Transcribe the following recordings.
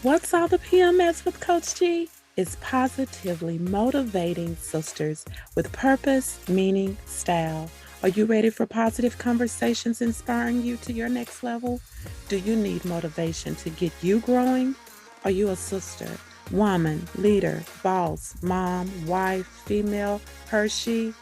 What's all the PMS with Coach G? It's positively motivating sisters with purpose, meaning, style. Are you ready for positive conversations inspiring you to your next level? Do you need motivation to get you growing? Are you a sister, woman, leader, boss, mom, wife, female, her, she?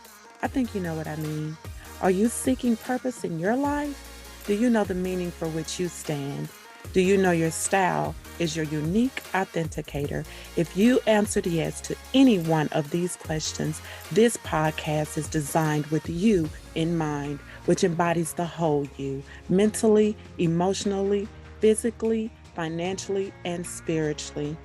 I think you know what I mean. Are you seeking purpose in your life? Do you know the meaning for which you stand? Do you know your style is your unique authenticator? If you answered yes to any one of these questions, this podcast is designed with you in mind, which embodies the whole you, mentally, emotionally, physically, financially, and spiritually.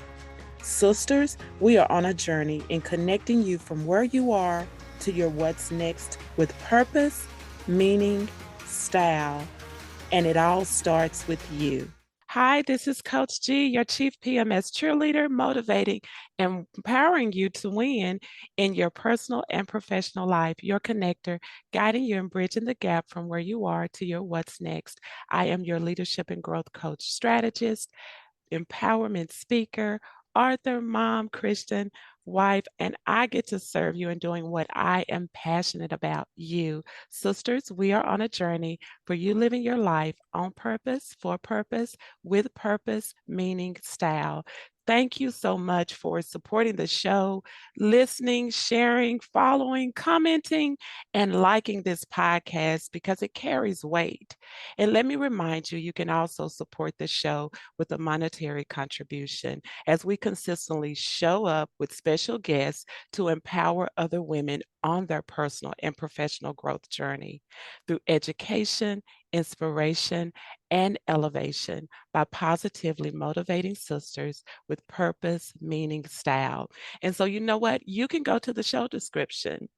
Sisters, we are on a journey in connecting you from where you are to your what's next with purpose, meaning, style, and it all starts with you. Hi, this is Coach G, your Chief PMS cheerleader, motivating and empowering you to win in your personal and professional life, your connector, guiding you and bridging the gap from where you are to your what's next. I am your leadership and growth coach strategist, empowerment speaker, author, mom, Christian, wife, and I get to serve you in doing what I am passionate about, you. Sisters, we are on a journey for you living your life on purpose, for purpose, with purpose, meaning, style. Thank you so much for supporting the show, listening, sharing, following, commenting, and liking this podcast because it carries weight. And let me remind you, you can also support the show with a monetary contribution as we consistently show up with special guests to empower other women on their personal and professional growth journey through education, inspiration, and elevation by positively motivating sisters with purpose, meaning, style. And so, you know what? You can go to the show description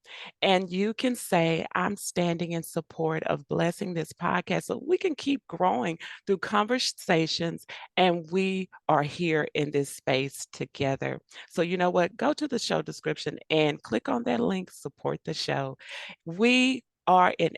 and you can say, I'm standing in support of blessing this podcast so we can keep growing through conversations and we are here in this space together. So, you know what? Go to the show description and click on that link, support the show. We are in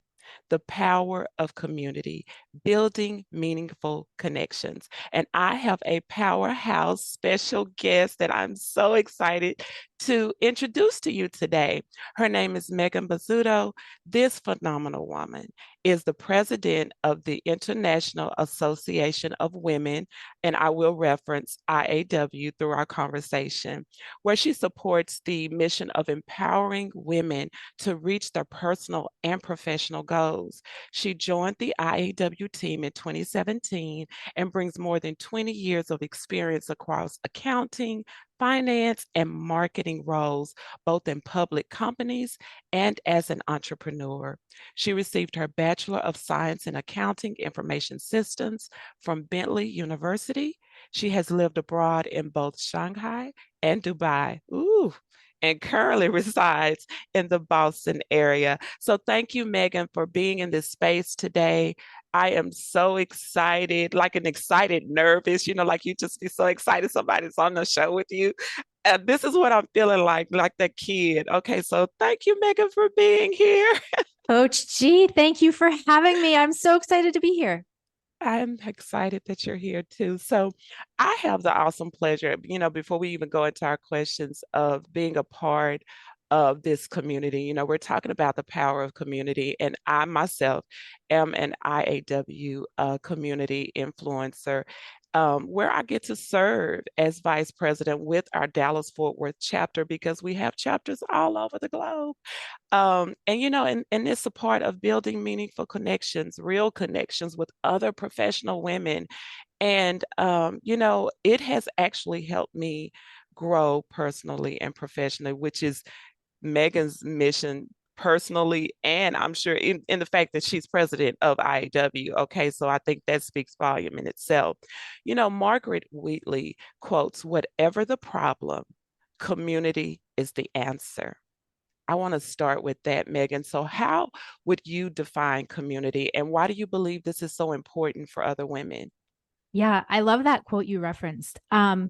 the power of community, building meaningful connections. And I have a powerhouse special guest that I'm so excited to introduce to you today. Her name is Megan Bozutto. This phenomenal woman is the president of the International Association of Women, and I will reference IAW through our conversation, where she supports the mission of empowering women to reach their personal and professional goals. She joined the IAW team in 2017 and brings more than 20 years of experience across accounting, finance, and marketing roles, both in public companies and as an entrepreneur. She received her Bachelor of Science in Accounting Information Systems from Bentley University. She has lived abroad in both Shanghai and Dubai. Ooh, and currently resides in the Boston area. So thank you, Megan, for being in this space today. I am so excited, like an excited, nervous, like you just be so excited somebody's on the show with you. And this is what I'm feeling like that kid. Okay, so thank you, Megan, for being here. Coach G, thank you for having me. I'm so excited to be here. I'm excited that you're here too. So, I have the awesome pleasure, before we even go into our questions, of being a part of this community. We're talking about the power of community, and I myself am an IAW community influencer. Where I get to serve as vice president with our Dallas Fort Worth chapter because we have chapters all over the globe. And it's a part of building meaningful connections, real connections with other professional women. And it has actually helped me grow personally and professionally, which is Megan's mission personally, and I'm sure in the fact that she's president of IAW. Okay, so I think that speaks volume in itself. Margaret Wheatley quotes, "Whatever the problem, community is the answer." I want to start with that, Megan. So, how would you define community, and why do you believe this is so important for other women? Yeah, I love that quote you referenced. To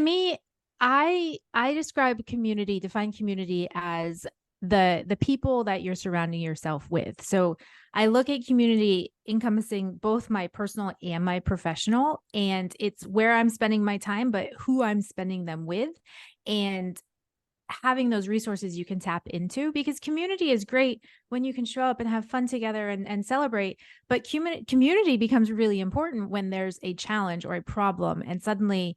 me, I define community as the people that you're surrounding yourself with. So I look at community encompassing both my personal and my professional, and it's where I'm spending my time, but who I'm spending them with, and having those resources you can tap into, because community is great when you can show up and have fun together and celebrate. But community becomes really important when there's a challenge or a problem, and suddenly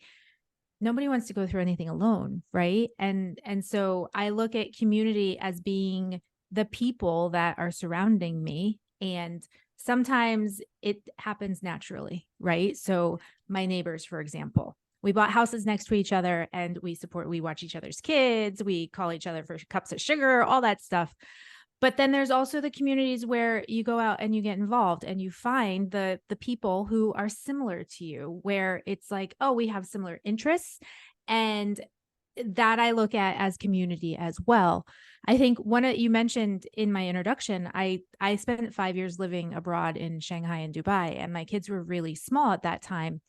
nobody wants to go through anything alone, right? And so I look at community as being the people that are surrounding me, and sometimes it happens naturally, right? So my neighbors, for example, we bought houses next to each other, and we watch each other's kids, we call each other for cups of sugar, all that stuff. But then there's also the communities where you go out and you get involved and you find the people who are similar to you, where it's like, oh, we have similar interests. And that I look at as community as well. I think you mentioned in my introduction, I spent 5 years living abroad in Shanghai and Dubai, and my kids were really small at that time.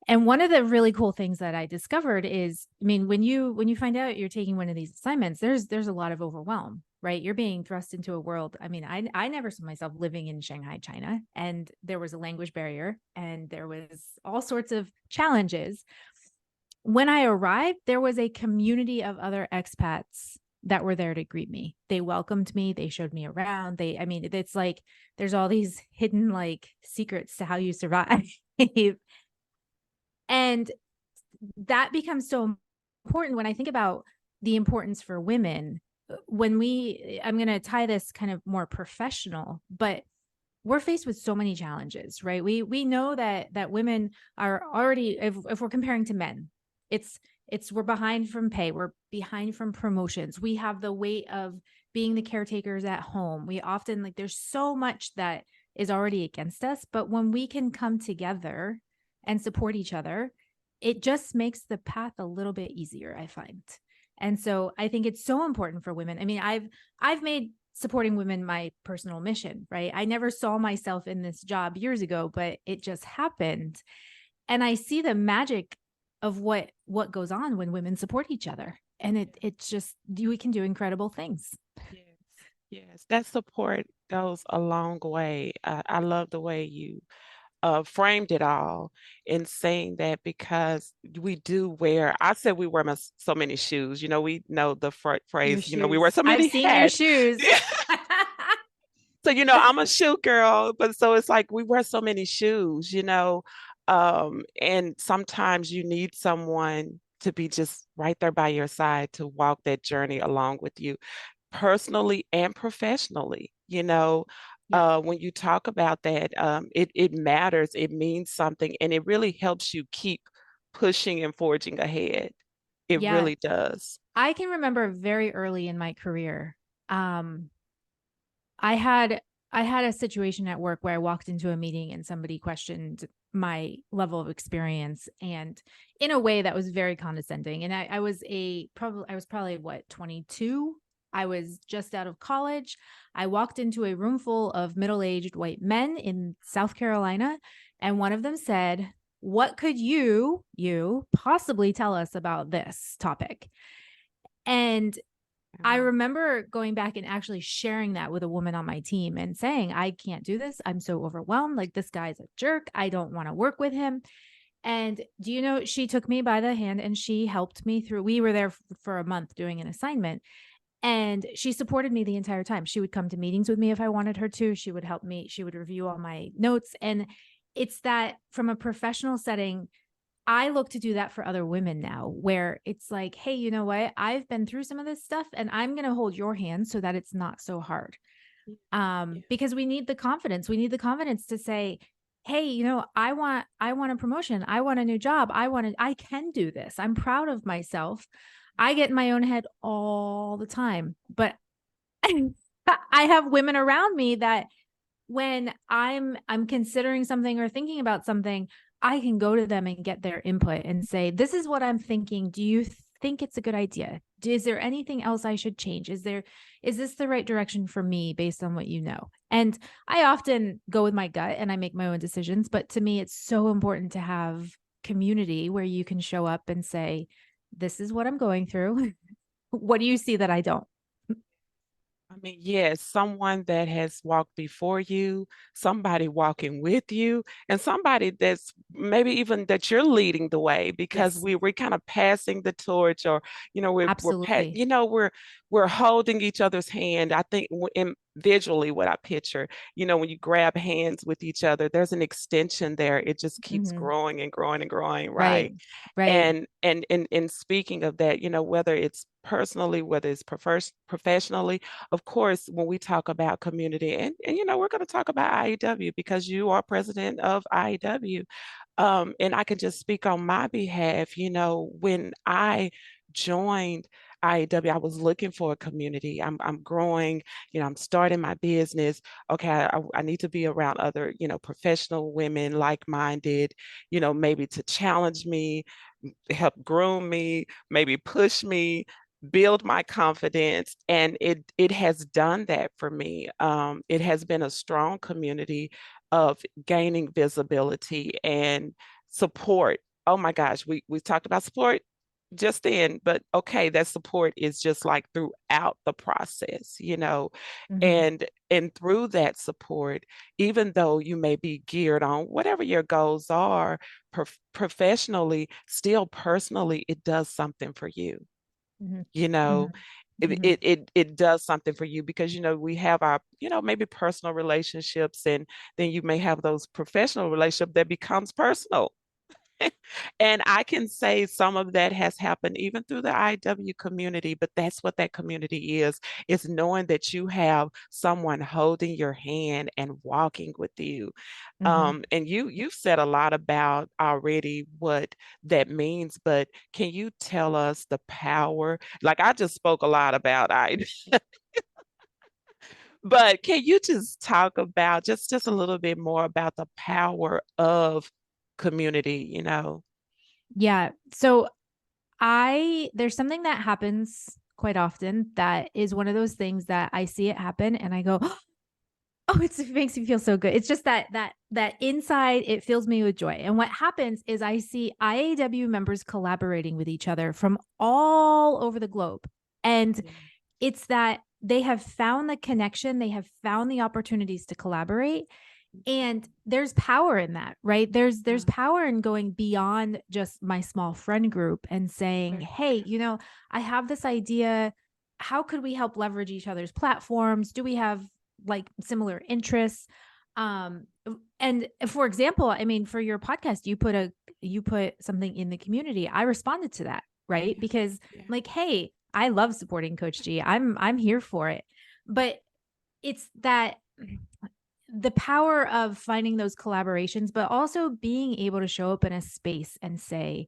And one of the really cool things that I discovered is, I mean, when you find out you're taking one of these assignments, there's a lot of overwhelm, right? You're being thrust into a world. I mean, I never saw myself living in Shanghai, China, and there was a language barrier and there was all sorts of challenges. When I arrived, there was a community of other expats that were there to greet me. They welcomed me, they showed me around. I mean, it's like there's all these hidden like secrets to how you survive. And that becomes so important when I think about the importance for women. I'm going to tie this kind of more professional, but we're faced with so many challenges, right? We know that women are already, if we're comparing to men, it's we're behind from pay, we're behind from promotions, we have the weight of being the caretakers at home. We often, like, there's so much that is already against us, but when we can come together and support each other, it just makes the path a little bit easier, I find. And so I think it's so important for women. I mean, I've made supporting women my personal mission, right? I never saw myself in this job years ago, but it just happened. And I see the magic of what goes on when women support each other. And it's just, we can do incredible things. Yes, yes, that support goes a long way. I love the way you framed it all in saying that, because we do wear, I said we wear so many shoes. You know, we know the Your phrase, you know, we wear shoes. so I've many seen your hats. shoes. So, you know, I'm a shoe girl, but so it's like we wear so many shoes, you know, and sometimes you need someone to be just right there by your side to walk that journey along with you, personally and professionally. You know, Yeah. when you talk about that, it matters, it means something, and it really helps you keep pushing and forging ahead. It Yeah. really does. I can remember very early in my career, um, I had I had a situation at work where I walked into a meeting and somebody questioned my level of experience, and in a way that was very condescending. And I was probably what, 22. I was just out of college. I walked into a room full of middle-aged white men in South Carolina, and one of them said, "What could you possibly tell us about this topic?" And I remember going back and actually sharing that with a woman on my team and saying, "I can't do this. I'm so overwhelmed. Like, this guy's a jerk. I don't want to work with him." And do you know, she took me by the hand and she helped me through. We were there for a month doing an assignment, and she supported me the entire time. She would come to meetings with me if I wanted her to. She would help me. She would review all my notes. And it's that, from a professional setting, I look to do that for other women now, where it's like, hey, you know what? I've been through some of this stuff and I'm going to hold your hand so that it's not so hard. Yeah. Because we need the confidence. We need the confidence to say, hey, you know, I want a promotion. I want a new job. I can do this. I'm proud of myself. I get in my own head all the time, but I have women around me that when I'm considering something or thinking about something, I can go to them and get their input and say, "This is what I'm thinking. Do you think it's a good idea? Is there anything else I should change? Is this the right direction for me based on what you know?" And I often go with my gut and I make my own decisions, but to me it's so important to have community where you can show up and say, "This is what I'm going through. What do you see that I don't?" I mean, yes, someone that has walked before you, somebody walking with you, and somebody that's maybe even that you're leading the way because Yes, we're kind of passing the torch, or absolutely. we're holding each other's hand. I think in visually what I picture, when you grab hands with each other, there's an extension there. It just keeps Hmm. growing and growing and growing, Right, right? right. And speaking of that, whether it's personally, whether it's professionally, of course, when we talk about community, and we're going to talk about IEW because you are president of IEW. And I can just speak on my behalf. When I joined IEW, I was looking for a community. I'm growing, I'm starting my business. Okay, I need to be around other, professional women, like-minded, maybe to challenge me, help groom me, maybe push me, build my confidence. And it has done that for me. It has been a strong community of gaining visibility and support. Oh my gosh, we talked about support just then, but okay, that support is just like throughout the process, Hmm. and through that support, even though you may be geared on whatever your goals are, professionally, still personally, it does something for you. Hmm. You Hmm. know, it, Hmm. it it it does something for you because we have our maybe personal relationships, and then you may have those professional relationship that becomes personal. And I can say some of that has happened even through the IW community, but that's what that community is. It's knowing that you have someone holding your hand and walking with you. Hmm. And you've said a lot about already what that means, but can you tell us the power? Like I just spoke a lot about I, but can you just talk about just a little bit more about the power of community? Yeah. So there's something that happens quite often that is one of those things that I see it happen and I go, oh, it makes me feel so good. It's just that inside it fills me with joy. And what happens is I see IAW members collaborating with each other from all over the globe. And it's that they have found the connection, they have found the opportunities to collaborate, and there's power in that, right? There's power in going beyond just my small friend group and saying, hey, I have this idea, how could we help leverage each other's platforms? Do we have like similar interests? um and for example, I mean, for your podcast, you put something in the community. I responded to that, right? Because Yeah. like, hey, I love supporting Coach G. I'm here for it. But it's that the power of finding those collaborations, but also being able to show up in a space and say,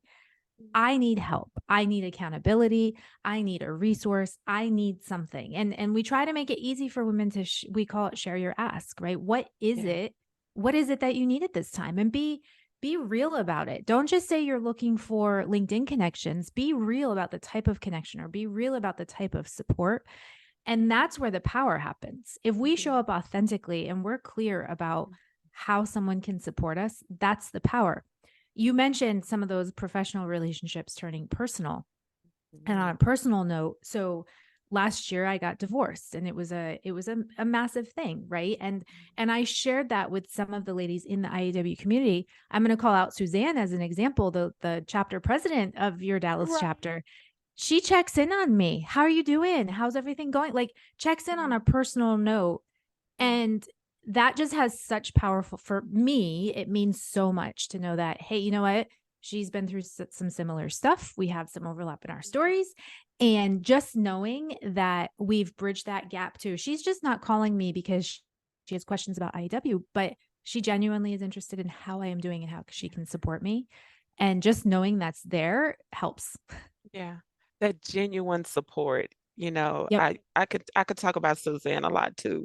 I need help. I need accountability. I need a resource. I need something. And we try to make it easy for women to we call it share your ask, right? What is Yeah. it? What is it that you need at this time? And be real about it. Don't just say you're looking for LinkedIn connections. Be real about the type of connection or be real about the type of support. And that's where the power happens. If we show up authentically and we're clear about how someone can support us, that's the power. You mentioned some of those professional relationships turning personal. And on a personal note, so last year I got divorced and it was a massive thing, right? And I shared that with some of the ladies in the IAW community. I'm going to call out Suzanne as an example, the chapter president of your Dallas Right. chapter. She checks in on me. How are you doing? How's everything going? Like checks in on a personal note. And that just has such powerful, for me, it means so much to know that, hey, you know what? She's been through some similar stuff. We have some overlap in our stories. And just knowing that we've bridged that gap too. She's just not calling me because she has questions about IEW, but she genuinely is interested in how I am doing and how she can support me. And just knowing that's there helps. Yeah, that genuine support. Yep. I could talk about Suzanne a lot too.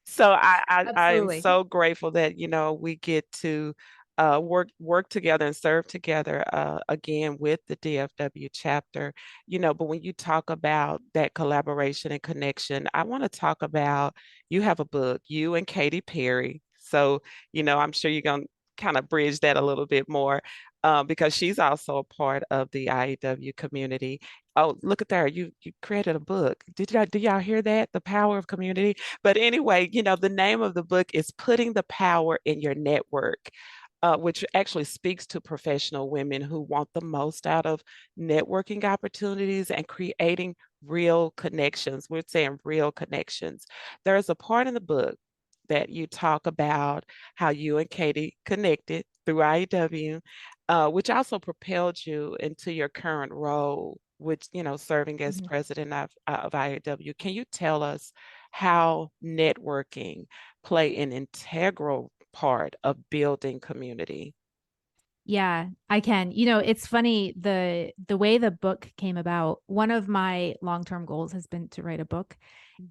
So I am Absolutely. so grateful that we get to work together and serve together again with the DFW chapter. But when you talk about that collaboration and connection, I want to talk about you have a book, you and Katy Perry. So I'm sure you're gonna kind of bridge that a little bit more because she's also a part of the IEW community. Oh, look at there. You created a book. Do y'all hear that? The power of community. But anyway, the name of the book is Putting the Power in Your Network. Which actually speaks to professional women who want the most out of networking opportunities and creating real connections. We're saying real connections. There's a part in the book that you talk about how you and Katie connected through IEW, which also propelled you into your current role, which, serving as Mhm. president of IEW. Can you tell us how networking play an integral part of building community? Yeah, I can. It's funny the way the book came about. One of my long-term goals has been to write a book,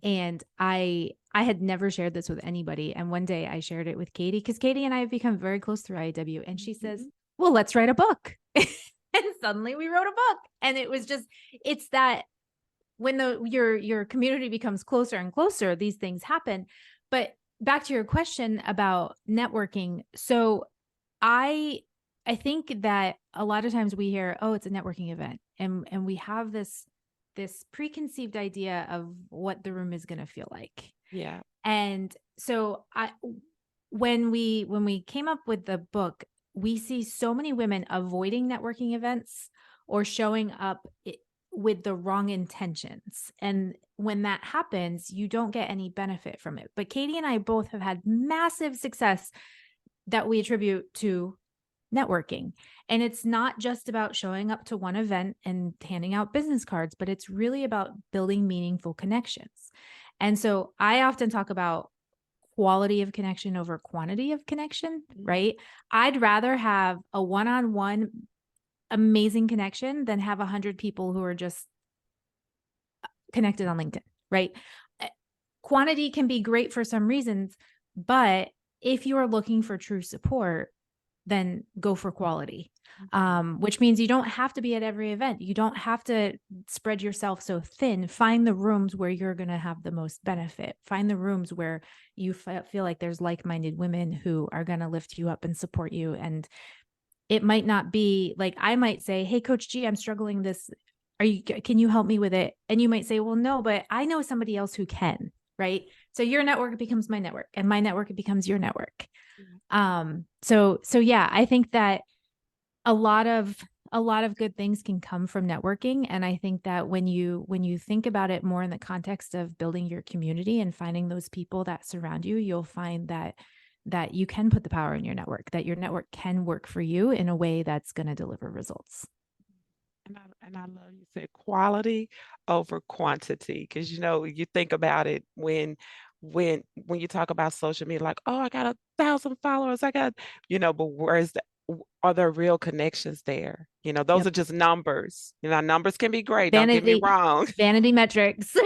and I had never shared this with anybody. And one day I shared it with Katie because Katie and I have become very close through IW, and she says, Mhm. "Well, let's write a book." And suddenly we wrote a book, and it's that when your community becomes closer and closer, these things happen. But back to your question about networking, so I I think that a lot of times we hear, "Oh, it's a networking event," and we have this preconceived idea of what the room is going to feel like. Yeah. And so I when we came up with the book, we see so many women avoiding networking events or showing up with the wrong intentions. And when that happens, you don't get any benefit from it. But Katie and I both have had massive success that we attribute to networking. And it's not just about showing up to one event and handing out business cards, but it's really about building meaningful connections. And so I often talk about quality of connection over quantity of connection, Mhm. right? I'd rather have a one-on-one amazing connection than have 100 people who are just connected on LinkedIn, right? Quantity can be great for some reasons, but if you are looking for true support, then go for quality. Mhm. Which means you don't have to be at every event. You don't have to spread yourself so thin. Find the rooms where you're going to have the most benefit. Find the rooms where you feel like there's like-minded women who are going to lift you up and support you. And it might not be like I might say, "Hey, Coach G, I'm struggling this. Can you help me with it?" And you might say, "Well, no, but I know somebody else who can." Right. So your network becomes my network, and my network becomes your network. Yeah. So yeah, I think that a lot of good things can come from networking. And I think that when you think about it more in the context of building your community and finding those people that surround you, you'll find that you can put the power in your network, that your network can work for you in a way that's going to deliver results. And I love you said quality over quantity because you think about it when you talk about social media, like, oh, I got 1,000 followers, I got, but are there real connections there? Those Yep. are just numbers. Numbers can be great, don't get me Vanity wrong. vanity metrics.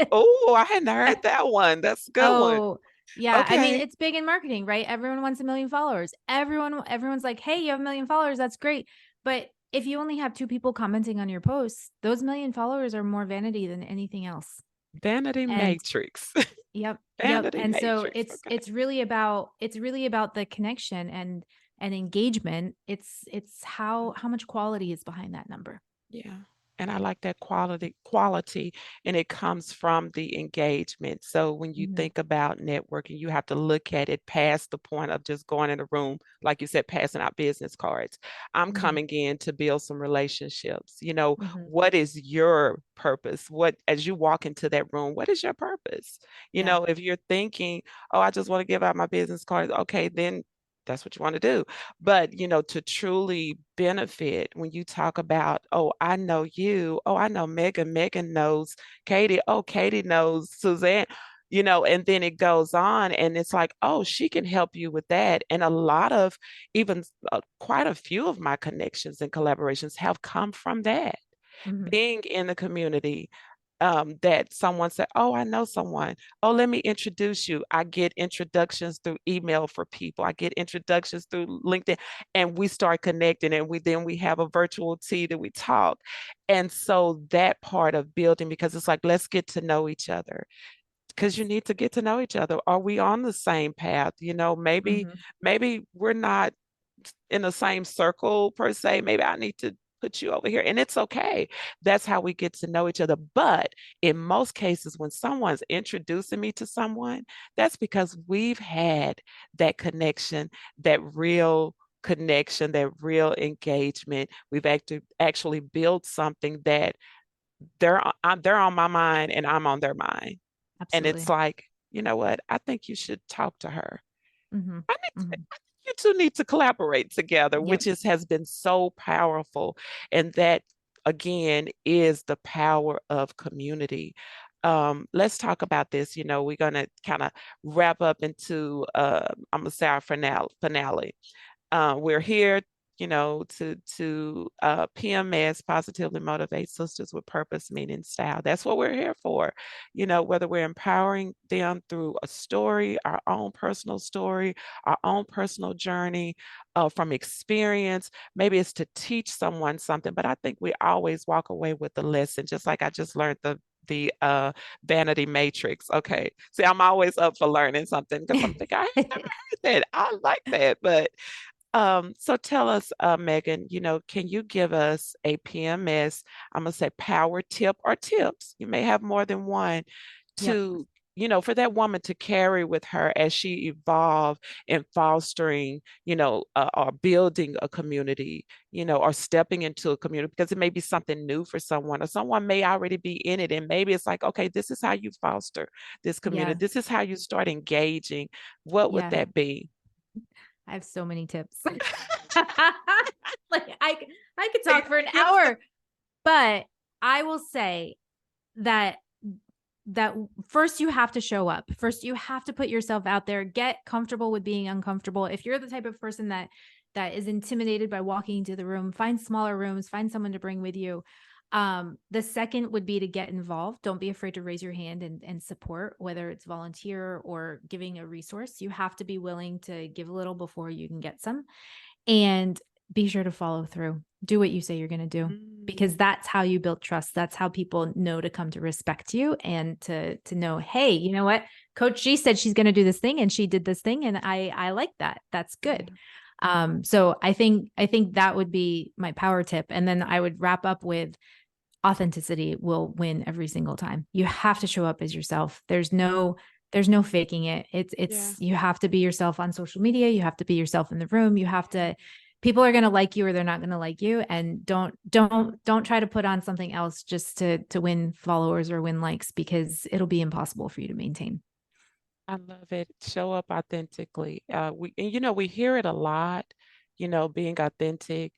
Oh, I hadn't heard that one. That's a good one. Oh, yeah. I mean, Okay. it's big in marketing, right? Everyone wants 1 million followers. Everyone's like, "Hey, you have 1 million followers. That's great." But if you only have two people commenting on your posts, those 1 million followers are more vanity than anything else. Vanity And matrix. yep. Vanity And so matrix. it's Okay. it's really about the connection and engagement. It's how much quality is behind that number. Yeah. And I like that quality, and it comes from the engagement. So when you Mhm. think about networking, you have to look at it past the point of just going in a room, like you said, passing out business cards. I'm Mhm. coming in to build some relationships. Mhm. What is your purpose? What, as you walk into that room, what is your purpose? Yeah. If you're thinking, oh, I just want to give out my business cards, okay, then that's what you want to do. But, to truly benefit when you talk about, oh, I know you. Oh, I know Megan. Megan knows Katie. Oh, Katie knows Suzanne. And then it goes on, and it's like, oh, she can help you with that. And a lot of, even quite a few of my connections and collaborations have come from that, Mhm. being in the community, that someone said, oh, I know someone. Oh, let me introduce you. I get introductions through email for people. I get introductions through LinkedIn, and we start connecting, and we have a virtual tea that we talk. And so that part of building, because it's like, let's get to know each other. because you need to get to know each other. Are we on the same path? Mhm. Maybe we're not in the same circle per se. Maybe I need to put you over here, and it's okay. That's how we get to know each other. But in most cases, when someone's introducing me to someone, that's because we've had that connection, that real connection, that real engagement. We've actually built something that they're on my mind and I'm on their mind. And it's Absolutely. like, you know what? I think you should talk to her. Mhm. Mhm. I think you two need to collaborate together, Yep. which has been so powerful. And that, again, is the power of community. Let's talk about this. We're going to kind of wrap up into, I'm going to say our finale. We're here, to PMS, positively motivate sisters with purpose, meaning, style. That's what we're here for. Whether we're empowering them through a story, our own personal story, our own personal journey, from experience. Maybe it's to teach someone something, but I think we always walk away with a lesson, just like I just learned the vanity matrix. Okay. See, I'm always up for learning something because I'm thinking, I ain't never heard that. I like that. But so tell us, Megan, can you give us a PMS, I'm gonna say power tip or tips, you may have more than one, Yep. to, for that woman to carry with her as she evolve in fostering, or building a community, or stepping into a community, because it may be something new for someone, or someone may already be in it. And maybe it's like, okay, this is how you foster this community. Yeah. This is how you start engaging. What would Yeah. that be? I have so many tips. Like I could talk for an Give us the. hour, but I will say that that first you have to show up. First you have to put yourself out there, get comfortable with being uncomfortable. If you're the type of person that is intimidated by walking into the room, find smaller rooms, find someone to bring with you. The second would be to get involved. Don't be afraid to raise your hand and support, whether it's volunteer or giving a resource. You have to be willing to give a little before you can get some, and be sure to follow through. Do what you say you're going to do, Mm. because that's how you build trust. That's how people know to come to respect you and to know, hey, you know what? Coach G said she's going to do this thing and she did this thing and I like that. That's good. Yeah. So I think that would be my power tip. And then I would wrap up with authenticity will win every single time. You have to show up as yourself. There's no faking it. Yeah. You have to be yourself on social media. You have to be yourself in the room. You have to, people are going to like you or they're not going to like you. And don't try to put on something else just to win followers or win likes, because it'll be impossible for you to maintain. I love it. Show up authentically. We hear it a lot, being authentic.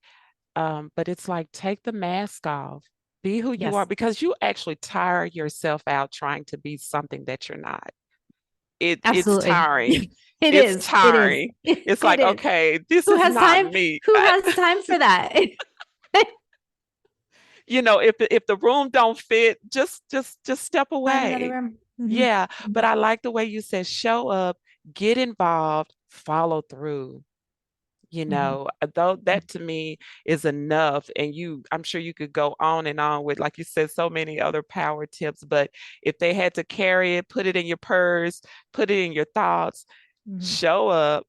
But it's like, take the mask off, be who you are, Yes, because you actually tire yourself out trying to be something that you're not. It's absolutely. tiring. It It's is. It is. tiring. It's It like, is. okay, this Who is has not time? me. Who has time for that? If the room don't fit, just step Find another away. room. Mm-hmm. Yeah, but Mm-hmm. I like the way you said show up, get involved, follow through. Mm-hmm. Though that to me is enough. And I'm sure you could go on and on with, like you said, so many other power tips. But if they had to carry it, put it in your purse, put it in your thoughts, Mm-hmm. show up,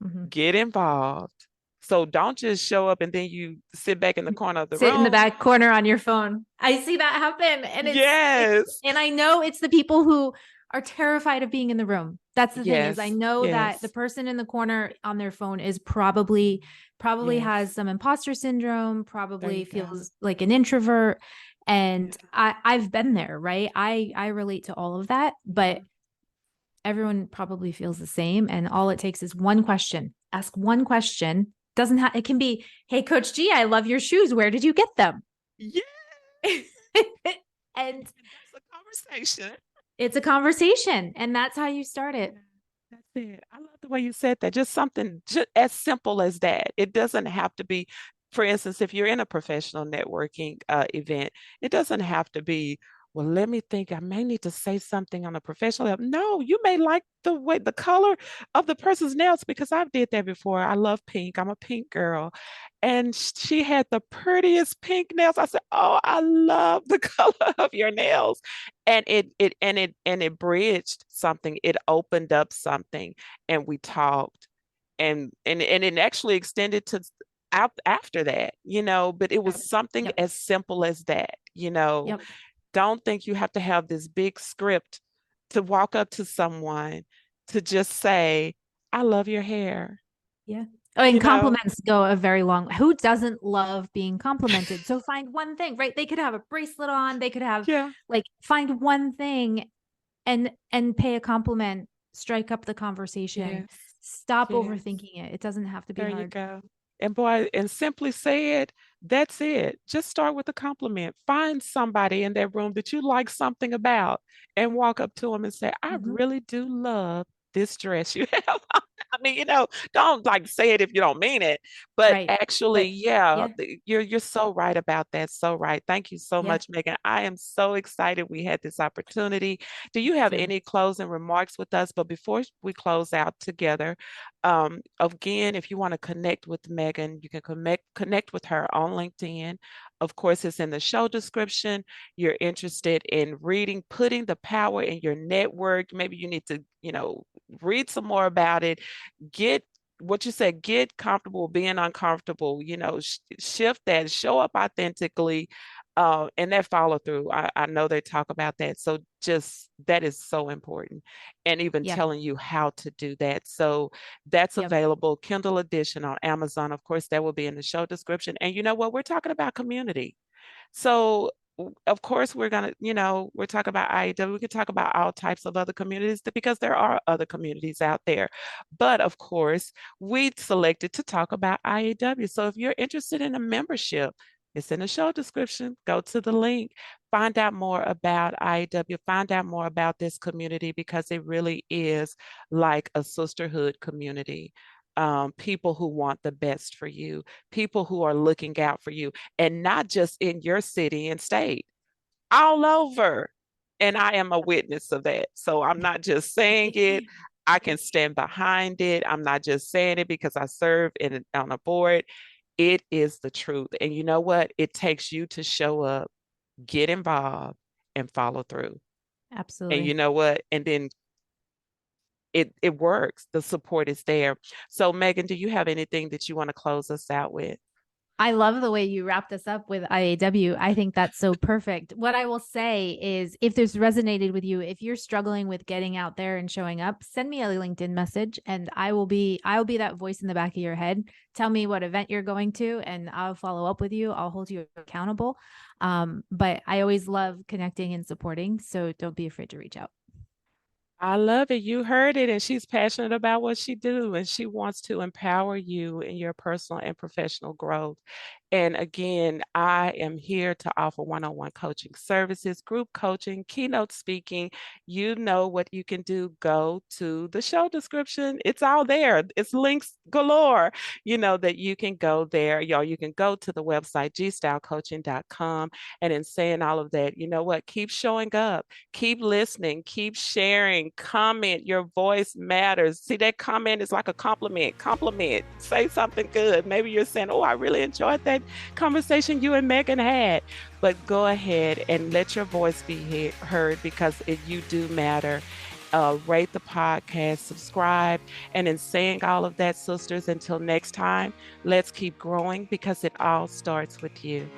Mm-hmm. get involved. So don't just show up and then you sit back in the corner of the Sit in the room. back corner on your phone. I see that happen. And Yes. and I know it's the people who are terrified of being in the room. That's the thing, is I Yes. know that the Yes. person in the corner on their phone is probably Yes. has some imposter syndrome, There probably you go. feels like an introvert. Yeah. And I've been there, right? I relate to all of that, but everyone probably feels the same. And all it takes is one question. Ask one question. Doesn't have, it can be, hey, Coach G, I love your shoes. Where did you get them? Yeah. And And that's a conversation. it's a conversation. And that's how you start Yeah, it. that's it. I love the way you said that. Just something just as simple as that. It doesn't have to be, for instance, if you're in a professional networking event, it doesn't have to be well, let me think. I may need to say something on a professional level. No, you may like the color of the person's nails because I've did that before. I love pink. I'm a pink girl. And she had the prettiest pink nails. I said, "Oh, I love the color of your nails." And it bridged something. It opened up something and we talked and it actually extended to out after that, but it Yep. was something Yep. as simple as that. Yep. Don't think you have to have this big script to walk up to someone to just say, I love your hair. Yeah. Oh, You and know, compliments go a very long. Who doesn't love being complimented? So find one thing, right? They could have a bracelet on, they could have yeah, like find one thing and pay a compliment, strike up the conversation. yes, Stop yes. overthinking it. It doesn't have to be There you hard. go. And boy, and simply say it, that's it. Just start with a compliment. Find somebody in that room that you like something about and walk up to them and say, I Mhm. really do love this dress you have. I mean, don't like say it if you don't mean it, but Right. actually, But yeah, yeah, you're so right about that. So right. Thank you so yeah, much, Megan. I am so excited we had this opportunity. Do you have too. any closing remarks with us? But before we close out together, again, if you want to connect with Megan, you can connect with her on LinkedIn. Of course, it's in the show description. You're interested in reading, putting the power in your network. Maybe you need to, read some more about it. Get what you said, get comfortable being uncomfortable, shift that, show up authentically, and that follow through. I know they talk about that. So just that is so important. And even Yeah. telling you how to do that. So that's Yep. available, Kindle edition on Amazon. Of course, that will be in the show description. And you know what? We're talking about community. So of course we're gonna, we're talking about IEW. We could talk about all types of other communities because there are other communities out there. But of course, we selected to talk about IEW. So if you're interested in a membership, it's in the show description. Go to the link, find out more about IEW, find out more about this community because it really is like a sisterhood community. People who want the best for you, people who are looking out for you, and not just in your city and state, all over. And I am a witness of that. So I'm not just saying it, I can stand behind it. I'm not just saying it because I serve on a board. It is the truth. And you know what? It takes you to show up, get involved, and follow through. And you Absolutely. know what? And then it works. The support is there. So Megan, do you have anything that you want to close us out with? I love the way you wrap this up with IAW. I think that's so perfect. What I will say is if this resonated with you, if you're struggling with getting out there and showing up, send me a LinkedIn message and I'll be that voice in the back of your head. Tell me what event you're going to and I'll follow up with you. I'll hold you accountable. But I always love connecting and supporting, so don't be afraid to reach out. I love it. You heard it, and she's passionate about what she do, and she wants to empower you in your personal and professional growth. And again, I am here to offer one-on-one coaching services, group coaching, keynote speaking. You know what you can do. Go to the show description. It's all there. It's links galore, that you can go there. Y'all, you can go to the website, gstylecoaching.com. And in saying all of that, you know what? Keep showing up. Keep listening, keep sharing, comment. Your voice matters. See, that comment is like a compliment. Compliment. Say something good. Maybe you're saying, oh, I really enjoyed that conversation you and Megan had. But go ahead and let your voice be heard because you do matter. Rate the podcast, subscribe. And in saying all of that, sisters, until next time, let's keep growing because it all starts with you.